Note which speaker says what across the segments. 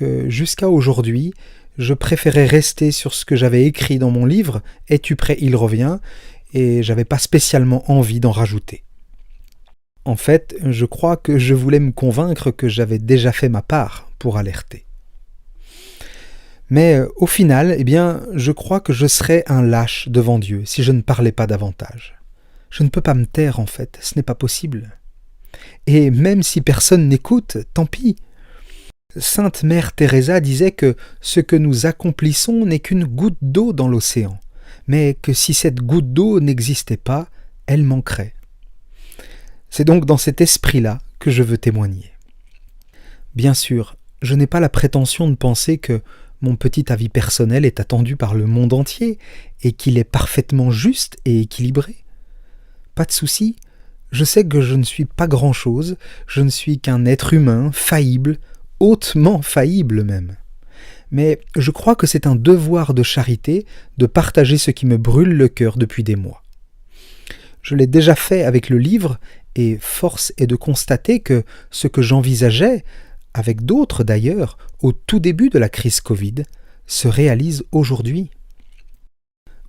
Speaker 1: que jusqu'à aujourd'hui, je préférais rester sur ce que j'avais écrit dans mon livre « Es-tu prêt, il revient ?» et j'avais pas spécialement envie d'en rajouter. En fait, je crois que je voulais me convaincre que j'avais déjà fait ma part pour alerter. Mais au final, je crois que je serais un lâche devant Dieu si je ne parlais pas davantage. Je ne peux pas me taire en fait, ce n'est pas possible. Et même si personne n'écoute, tant pis. Sainte Mère Teresa disait que ce que nous accomplissons n'est qu'une goutte d'eau dans l'océan, mais que si cette goutte d'eau n'existait pas, elle manquerait. C'est donc dans cet esprit-là que je veux témoigner. Bien sûr, je n'ai pas la prétention de penser que mon petit avis personnel est attendu par le monde entier et qu'il est parfaitement juste et équilibré. Pas de souci, je sais que je ne suis pas grand-chose, je ne suis qu'un être humain, faillible, hautement faillible même. Mais je crois que c'est un devoir de charité de partager ce qui me brûle le cœur depuis des mois. Je l'ai déjà fait avec le livre, et force est de constater que ce que j'envisageais, avec d'autres d'ailleurs, au tout début de la crise Covid, se réalise aujourd'hui.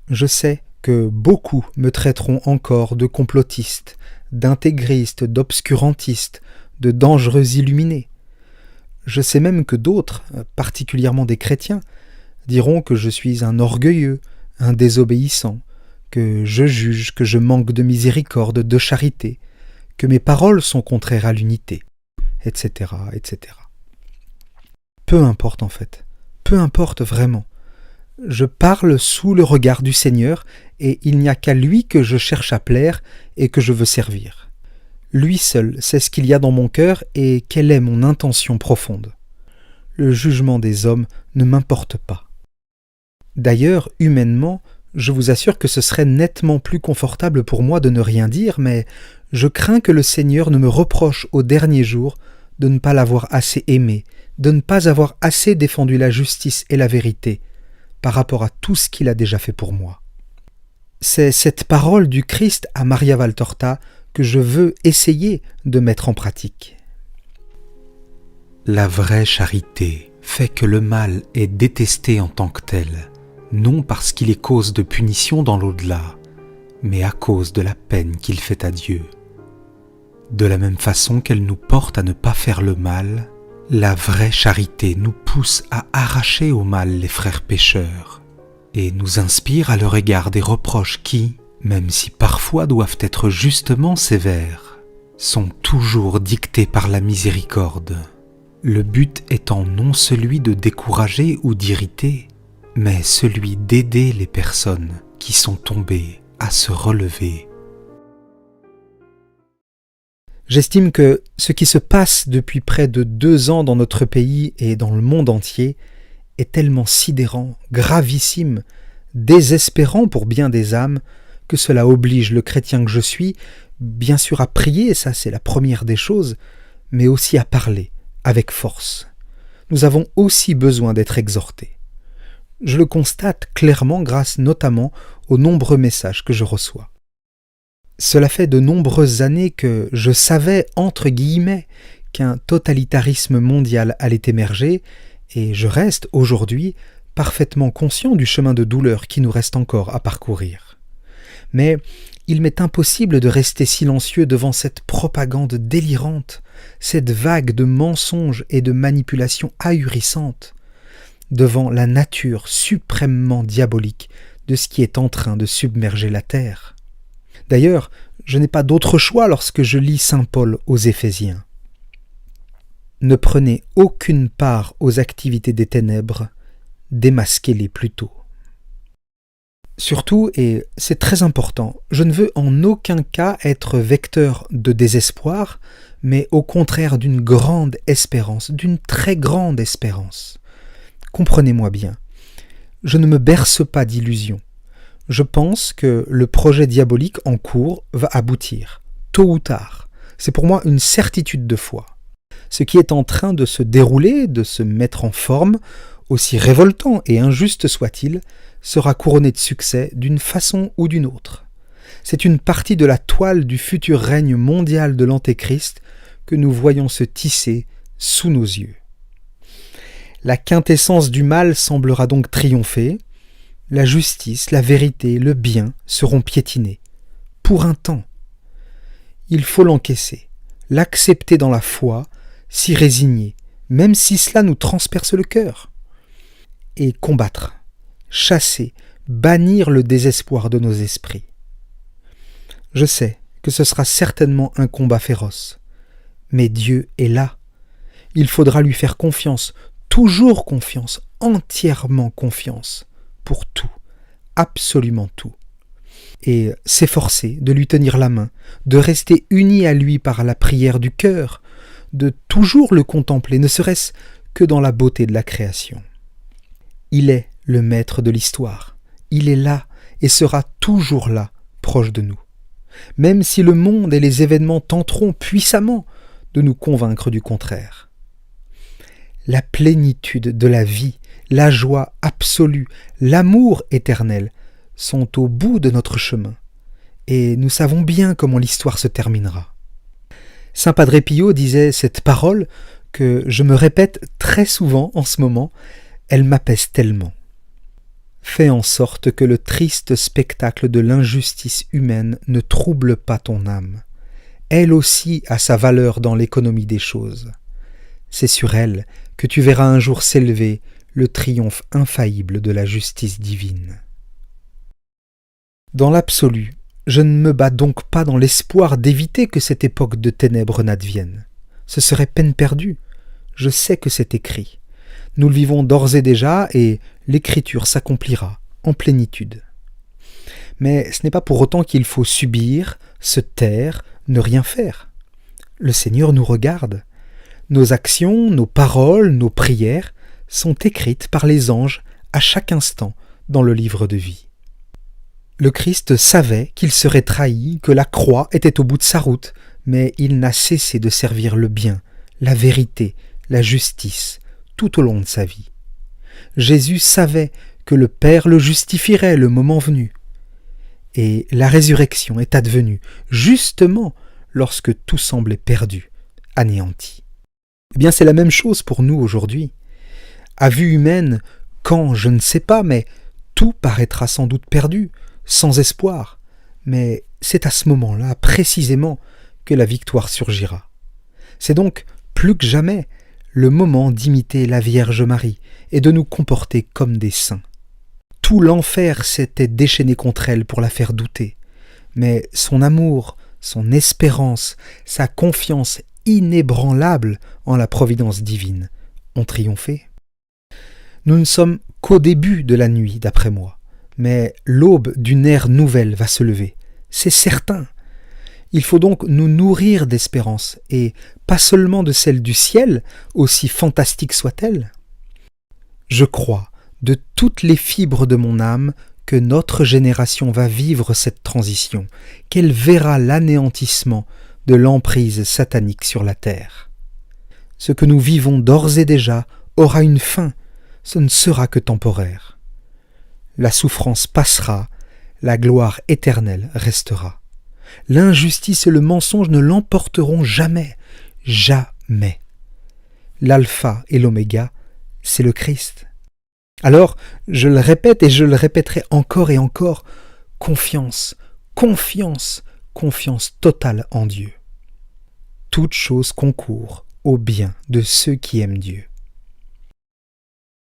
Speaker 1: Je sais que beaucoup me traiteront encore de complotiste, d'intégriste, d'obscurantiste, de dangereux illuminé. Je sais même que d'autres, particulièrement des chrétiens, diront que je suis un orgueilleux, un désobéissant, que je juge, que je manque de miséricorde, de charité, que mes paroles sont contraires à l'unité, etc., etc. Peu importe en fait, peu importe vraiment. Je parle sous le regard du Seigneur et il n'y a qu'à lui que je cherche à plaire et que je veux servir. Lui seul sait ce qu'il y a dans mon cœur et quelle est mon intention profonde. Le jugement des hommes ne m'importe pas. D'ailleurs, humainement, je vous assure que ce serait nettement plus confortable pour moi de ne rien dire, mais je crains que le Seigneur ne me reproche au dernier jour de ne pas l'avoir assez aimé, de ne pas avoir assez défendu la justice et la vérité par rapport à tout ce qu'il a déjà fait pour moi. C'est cette parole du Christ à Maria Valtorta que je veux essayer de mettre en pratique.
Speaker 2: La vraie charité fait que le mal est détesté en tant que tel, non parce qu'il est cause de punition dans l'au-delà, mais à cause de la peine qu'il fait à Dieu. De la même façon qu'elle nous porte à ne pas faire le mal, la vraie charité nous pousse à arracher au mal les frères pécheurs et nous inspire à leur égard des reproches qui, même si parfois doivent être justement sévères, sont toujours dictés par la miséricorde. Le but étant non celui de décourager ou d'irriter, mais celui d'aider les personnes qui sont tombées à se relever.
Speaker 1: J'estime que ce qui se passe depuis près de 2 ans dans notre pays et dans le monde entier est tellement sidérant, gravissime, désespérant pour bien des âmes, que cela oblige le chrétien que je suis, bien sûr à prier, ça c'est la première des choses, mais aussi à parler, avec force. Nous avons aussi besoin d'être exhortés. Je le constate clairement grâce notamment aux nombreux messages que je reçois. Cela fait de nombreuses années que je savais, entre guillemets, qu'un totalitarisme mondial allait émerger, et je reste aujourd'hui parfaitement conscient du chemin de douleur qui nous reste encore à parcourir. Mais il m'est impossible de rester silencieux devant cette propagande délirante, cette vague de mensonges et de manipulations ahurissantes, devant la nature suprêmement diabolique de ce qui est en train de submerger la terre. D'ailleurs, je n'ai pas d'autre choix lorsque je lis saint Paul aux Éphésiens. Ne prenez aucune part aux activités des ténèbres, démasquez-les plutôt. Surtout, et c'est très important, je ne veux en aucun cas être vecteur de désespoir, mais au contraire d'une grande espérance, d'une très grande espérance. Comprenez-moi bien, je ne me berce pas d'illusions. Je pense que le projet diabolique en cours va aboutir, tôt ou tard. C'est pour moi une certitude de foi. Ce qui est en train de se dérouler, de se mettre en forme, aussi révoltant et injuste soit-il, sera couronné de succès d'une façon ou d'une autre. C'est une partie de la toile du futur règne mondial de l'Antéchrist que nous voyons se tisser sous nos yeux. La quintessence du mal semblera donc triompher. La justice, la vérité, le bien seront piétinés. Pour un temps. Il faut l'encaisser, l'accepter dans la foi, s'y résigner, même si cela nous transperce le cœur. Et combattre, chasser, bannir le désespoir de nos esprits. Je sais que ce sera certainement un combat féroce, mais Dieu est là. Il faudra lui faire confiance, toujours confiance, entièrement confiance, pour tout, absolument tout. Et s'efforcer de lui tenir la main, de rester unis à lui par la prière du cœur, de toujours le contempler, ne serait-ce que dans la beauté de la création. Il est le maître de l'histoire. Il est là et sera toujours là, proche de nous. Même si le monde et les événements tenteront puissamment de nous convaincre du contraire. La plénitude de la vie, la joie absolue, l'amour éternel sont au bout de notre chemin, et nous savons bien comment l'histoire se terminera. Saint Padre Pio disait cette parole que je me répète très souvent en ce moment, elle m'apaise tellement. Fais en sorte que le triste spectacle de l'injustice humaine ne trouble pas ton âme. Elle aussi a sa valeur dans l'économie des choses. C'est sur elle que tu verras un jour s'élever le triomphe infaillible de la justice divine. Dans l'absolu, je ne me bats donc pas dans l'espoir d'éviter que cette époque de ténèbres n'advienne. Ce serait peine perdue. Je sais que c'est écrit. Nous le vivons d'ores et déjà et l'écriture s'accomplira en plénitude. Mais ce n'est pas pour autant qu'il faut subir, se taire, ne rien faire. Le Seigneur nous regarde. Nos actions, nos paroles, nos prières sont écrites par les anges à chaque instant dans le livre de vie. Le Christ savait qu'il serait trahi, que la croix était au bout de sa route, mais il n'a cessé de servir le bien, la vérité, la justice, tout au long de sa vie. Jésus savait que le Père le justifierait le moment venu. Et la résurrection est advenue justement lorsque tout semblait perdu, anéanti. Eh bien, c'est la même chose pour nous aujourd'hui. À vue humaine, quand, je ne sais pas, mais tout paraîtra sans doute perdu, sans espoir. Mais c'est à ce moment-là, précisément, que la victoire surgira. C'est donc, plus que jamais, le moment d'imiter la Vierge Marie et de nous comporter comme des saints. Tout l'enfer s'était déchaîné contre elle pour la faire douter, mais son amour, son espérance, sa confiance inébranlable en la providence divine ont triomphé. Nous ne sommes qu'au début de la nuit, d'après moi, mais l'aube d'une ère nouvelle va se lever, c'est certain. Il faut donc nous nourrir d'espérance, et pas seulement de celle du ciel, aussi fantastique soit-elle. Je crois, de toutes les fibres de mon âme, que notre génération va vivre cette transition, qu'elle verra l'anéantissement de l'emprise satanique sur la terre. Ce que nous vivons d'ores et déjà aura une fin, ce ne sera que temporaire. La souffrance passera, la gloire éternelle restera. L'injustice et le mensonge ne l'emporteront jamais, jamais. L'alpha et l'oméga, c'est le Christ. Alors, je le répète et je le répéterai encore et encore, confiance, confiance, confiance totale en Dieu. Toute chose concourt au bien de ceux qui aiment Dieu.